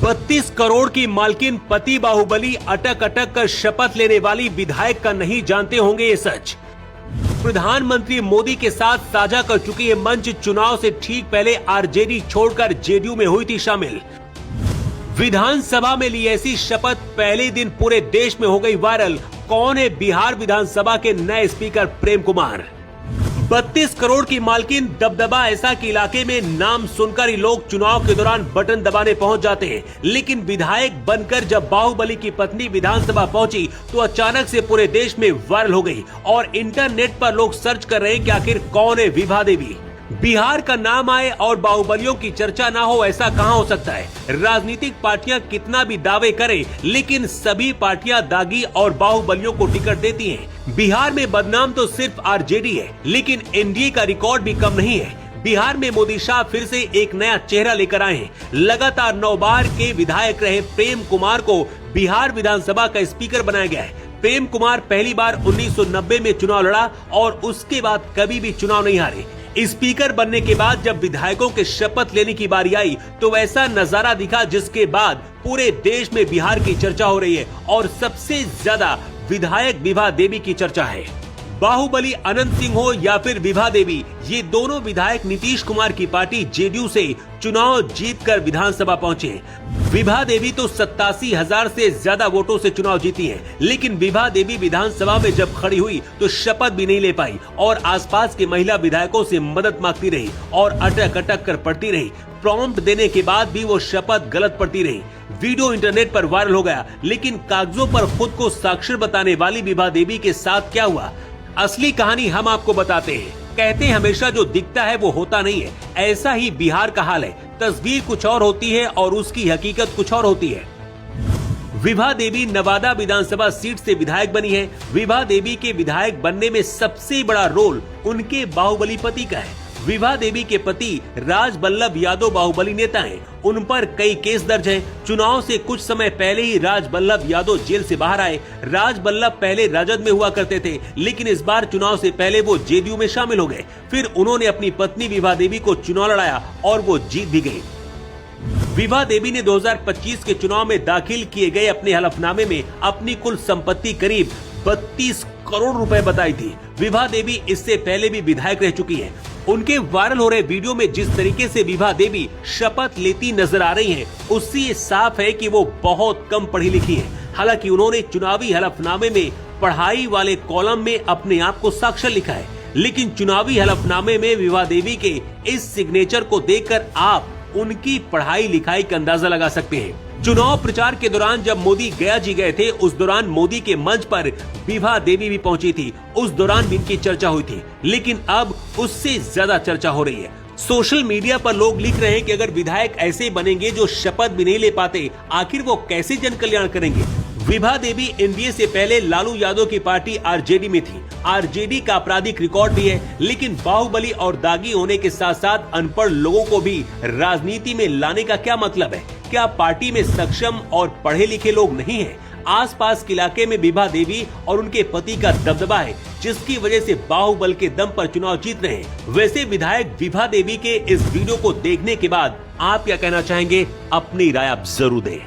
32 करोड़ की मालकिन पति बाहुबली अटक अटक कर शपथ लेने वाली विधायक का नहीं जानते होंगे ये सच। प्रधानमंत्री मोदी के साथ साझा कर चुकी ये मंच चुनाव से ठीक पहले आरजेडी छोड़कर जेडीयू में हुई थी शामिल। विधानसभा में ली ऐसी शपथ पहले दिन पूरे देश में हो गई वायरल। कौन है बिहार विधानसभा के नए स्पीकर प्रेम कुमार? 32 करोड़ की मालकिन दबदबा ऐसा कि इलाके में नाम सुनकर ही लोग चुनाव के दौरान बटन दबाने पहुंच जाते हैं। लेकिन विधायक बनकर जब बाहुबली की पत्नी विधानसभा पहुंची तो अचानक से पूरे देश में वायरल हो गई और इंटरनेट पर लोग सर्च कर रहे हैं कि आखिर कौन है विभा देवी। बिहार का नाम आए और बाहुबलियों की चर्चा ना हो, ऐसा कहां हो सकता है। राजनीतिक पार्टियां कितना भी दावे करें, लेकिन सभी पार्टियां दागी और बाहुबलियों को टिकट देती हैं। बिहार में बदनाम तो सिर्फ आरजेडी है, लेकिन एनडीए का रिकॉर्ड भी कम नहीं है। बिहार में मोदी शाह फिर से एक नया चेहरा लेकर आए हैं। लगातार 9 बार के विधायक रहे प्रेम कुमार को बिहार विधानसभा का स्पीकर बनाया गया है। प्रेम कुमार पहली बार 1990 में चुनाव लड़ा और उसके बाद कभी भी चुनाव नहीं हारे। स्पीकर बनने के बाद जब विधायकों के शपथ लेने की बारी आई तो वैसा नजारा दिखा जिसके बाद पूरे देश में बिहार की चर्चा हो रही है और सबसे ज्यादा विधायक विभा देवी की चर्चा है। बाहुबली अनंत सिंह हो या फिर विभा देवी, ये दोनों विधायक नीतीश कुमार की पार्टी जेडीयू से चुनाव जीतकर विधानसभा पहुंचे। विभा देवी तो 87,000 से ज्यादा वोटों से चुनाव जीती हैं, लेकिन विभा देवी विधानसभा में जब खड़ी हुई तो शपथ भी नहीं ले पाई और आसपास के महिला विधायकों से मदद मांगती रही और अटक अटक कर पढ़ती रही। प्रॉम्प्ट देने के बाद भी वो शपथ गलत पढ़ती रही। वीडियो इंटरनेट पर वायरल हो गया, लेकिन कागजों पर खुद को साक्षर बताने वाली विभा देवी के साथ क्या हुआ, असली कहानी हम आपको बताते हैं। कहते हैं हमेशा जो दिखता है वो होता नहीं है, ऐसा ही बिहार का हाल है। तस्वीर कुछ और होती है और उसकी हकीकत कुछ और होती है। विभा देवी नवादा विधानसभा सीट से विधायक बनी है। विभा देवी के विधायक बनने में सबसे बड़ा रोल उनके बाहुबली पति का है। विभा देवी के पति राजबल्लभ यादव बाहुबली नेता हैं। उन पर कई केस दर्ज हैं। चुनाव से कुछ समय पहले ही राजबल्लभ यादव जेल से बाहर आए। राजबल्लभ पहले राजद में हुआ करते थे, लेकिन इस बार चुनाव से पहले वो जेडीयू में शामिल हो गए। फिर उन्होंने अपनी पत्नी विभा देवी को चुनाव लड़ाया और वो जीत भी गयी। विभा देवी ने 2025 के चुनाव में दाखिल किए गए अपने हलफनामे में अपनी कुल संपत्ति करीब 32 करोड़ रुपए बताई थी। विभा देवी इससे पहले भी विधायक रह चुकी है। उनके वायरल हो रहे वीडियो में जिस तरीके से विभा देवी शपथ लेती नजर आ रही हैं, उससे ये साफ है कि वो बहुत कम पढ़ी लिखी हैं। हालांकि उन्होंने चुनावी हलफनामे में पढ़ाई वाले कॉलम में अपने आप को साक्षर लिखा है, लेकिन चुनावी हलफनामे में विभा देवी के इस सिग्नेचर को देखकर आप उनकी पढ़ाई लिखाई का अंदाजा लगा सकते हैं। चुनाव प्रचार के दौरान जब मोदी गया जी गए थे, उस दौरान मोदी के मंच पर विभा देवी भी पहुंची थी। उस दौरान भी इनकी चर्चा हुई थी, लेकिन अब उससे ज्यादा चर्चा हो रही है। सोशल मीडिया पर लोग लिख रहे हैं कि अगर विधायक ऐसे बनेंगे जो शपथ भी नहीं ले पाते, आखिर वो कैसे जन कल्याण करेंगे। विभा देवी एनडीए से पहले लालू यादव की पार्टी आरजेडी में थी। आरजेडी का आपराधिक रिकॉर्ड भी है, लेकिन बाहुबली और दागी होने के साथ साथ अनपढ़ लोगों को भी राजनीति में लाने का क्या मतलब है? क्या पार्टी में सक्षम और पढ़े लिखे लोग नहीं हैं? आसपास के इलाके में विभा देवी और उनके पति का दबदबा है, जिसकी वजह से बाहुबल के दम पर चुनाव जीत रहे हैं। वैसे विधायक विभा देवी के इस वीडियो को देखने के बाद आप क्या कहना चाहेंगे? अपनी राय आप जरूर दें।